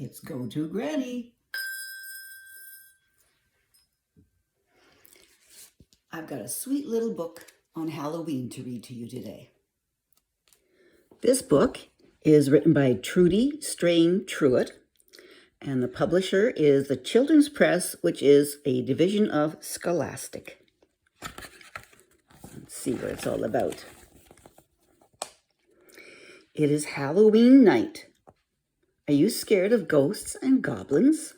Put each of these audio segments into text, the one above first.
It's Go To Granny. I've got a sweet little book on Halloween to read to you today. This book is written by Trudy Strain Truitt, and the publisher is the Children's Press, which is a division of Scholastic. Let's see what it's all about. It is Halloween night. Are you scared of ghosts and goblins?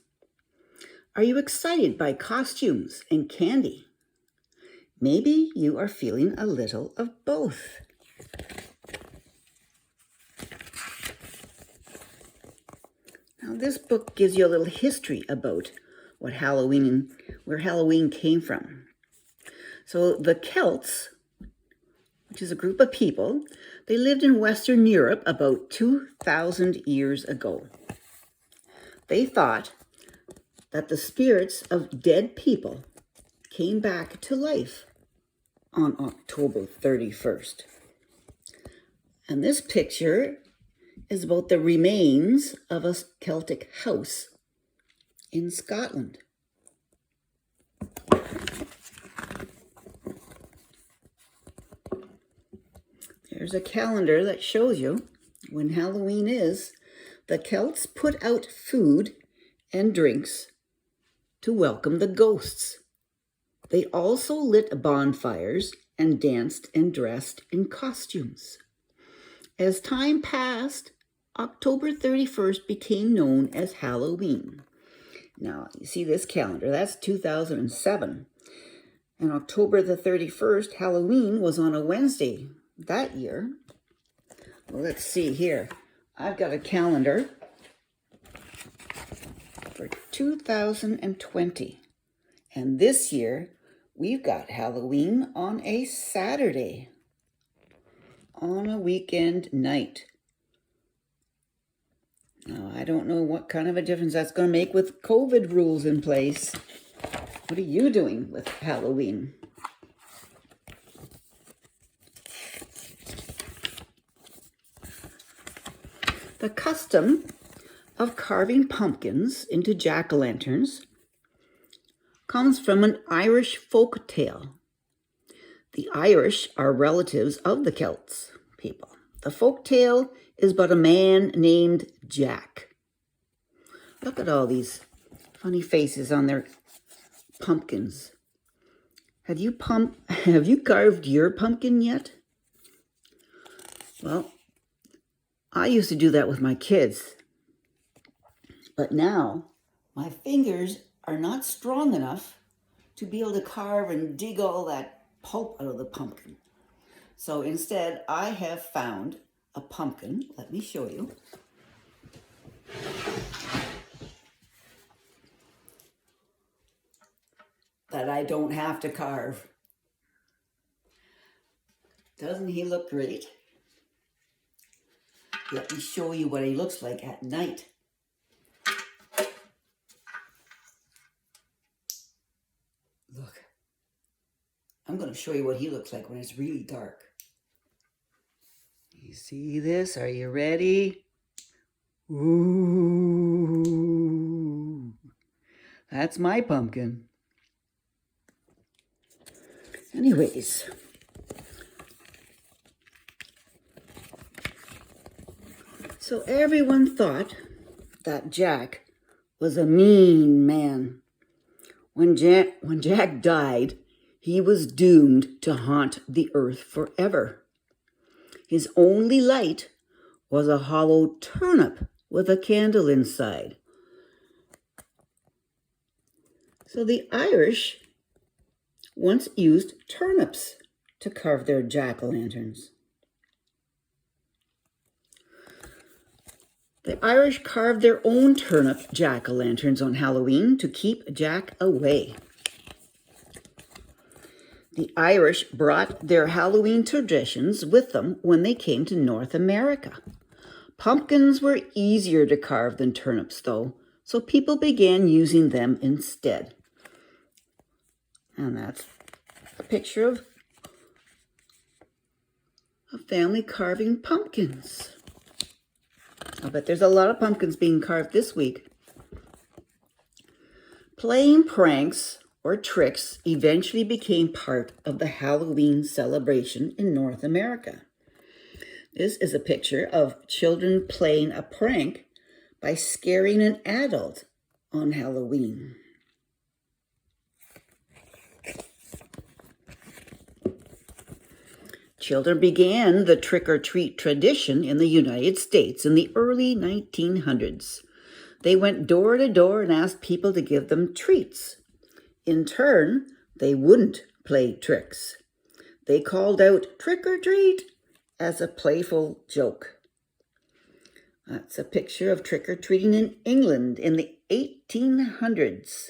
Are you excited by costumes and candy? Maybe you are feeling a little of both. Now, this book gives you a little history about what where Halloween came from. So the Celts, which is a group of people, they lived in Western Europe about 2,000 years ago. They thought that the spirits of dead people came back to life on October 31st. And this picture is about the remains of a Celtic house in Scotland. There's a calendar that shows you when Halloween is. The Celts put out food and drinks to welcome the ghosts. They also lit bonfires and danced and dressed in costumes. As time passed, October 31st became known as Halloween. Now, you see this calendar, that's 2007. And October the 31st, Halloween was on a Wednesday that year. Well, let's see here. I've got a calendar for 2020. And this year, we've got Halloween on a Saturday, on a weekend night. Now, I don't know what kind of a difference that's going to make with COVID rules in place. What are you doing with Halloween? The custom of carving pumpkins into jack-o'-lanterns comes from an Irish folk tale. The Irish are relatives of the Celts people. The folk tale is about a man named Jack. Look at all these funny faces on their pumpkins. Have you carved your pumpkin yet? Well, I used to do that with my kids. But now my fingers are not strong enough to be able to carve and dig all that pulp out of the pumpkin. So instead, I have found a pumpkin. Let me show you. That I don't have to carve. Doesn't he look great? Let me show you what he looks like at night. Look. I'm going to show you what he looks like when it's really dark. You see this? Are you ready? Ooh. That's my pumpkin. Anyways. So everyone thought that Jack was a mean man. When Jack died, he was doomed to haunt the earth forever. His only light was a hollow turnip with a candle inside. So the Irish once used turnips to carve their jack-o'-lanterns. The Irish carved their own turnip jack-o'-lanterns on Halloween to keep Jack away. The Irish brought their Halloween traditions with them when they came to North America. Pumpkins were easier to carve than turnips, though, so people began using them instead. And that's a picture of a family carving pumpkins. I bet there's a lot of pumpkins being carved this week. Playing pranks or tricks eventually became part of the Halloween celebration in North America. This is a picture of children playing a prank by scaring an adult on Halloween. Children began the trick-or-treat tradition in the United States in the early 1900s. They went door to door and asked people to give them treats. In turn, they wouldn't play tricks. They called out "trick or treat" as a playful joke. That's a picture of trick-or-treating in England in the 1800s.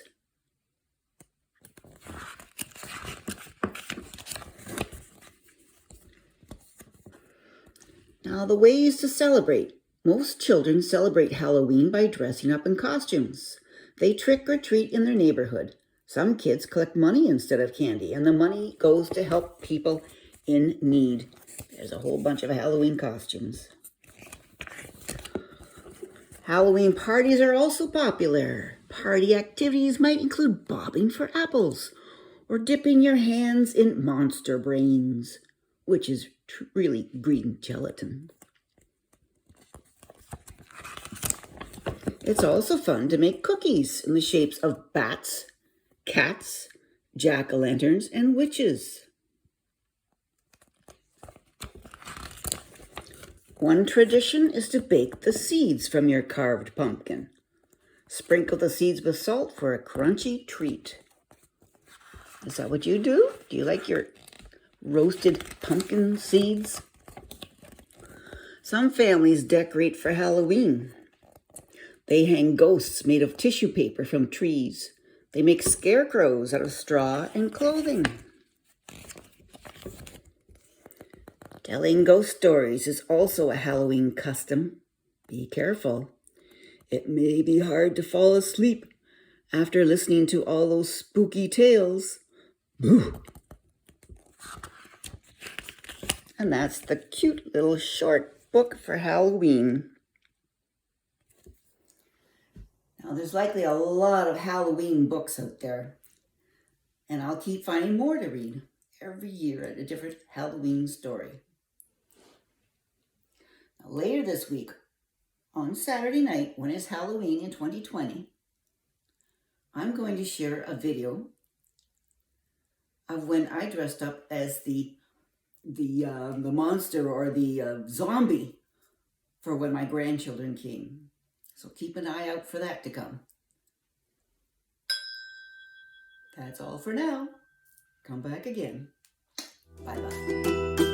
Now, the ways to celebrate. Most children celebrate Halloween by dressing up in costumes. They trick or treat in their neighborhood. Some kids collect money instead of candy, and the money goes to help people in need. There's a whole bunch of Halloween costumes. Halloween parties are also popular. Party activities might include bobbing for apples or dipping your hands in monster brains, which is really green gelatin. It's also fun to make cookies in the shapes of bats, cats, jack-o'-lanterns, and witches. One tradition is to bake the seeds from your carved pumpkin. Sprinkle the seeds with salt for a crunchy treat. Is that what you do? Do you like your roasted pumpkin seeds? Some families decorate for Halloween. They hang ghosts made of tissue paper from trees. They make scarecrows out of straw and clothing. Telling ghost stories is also a Halloween custom. Be careful. It may be hard to fall asleep after listening to all those spooky tales. Boo! And that's the cute little short book for Halloween. Now, there's likely a lot of Halloween books out there, and I'll keep finding more to read every year at a different Halloween story. Now, later this week, on Saturday night, when it's Halloween in 2020, I'm going to share a video of when I dressed up as the monster or the zombie for when my grandchildren came. So keep an eye out for that to come. That's all for now. Come back again. Bye-bye.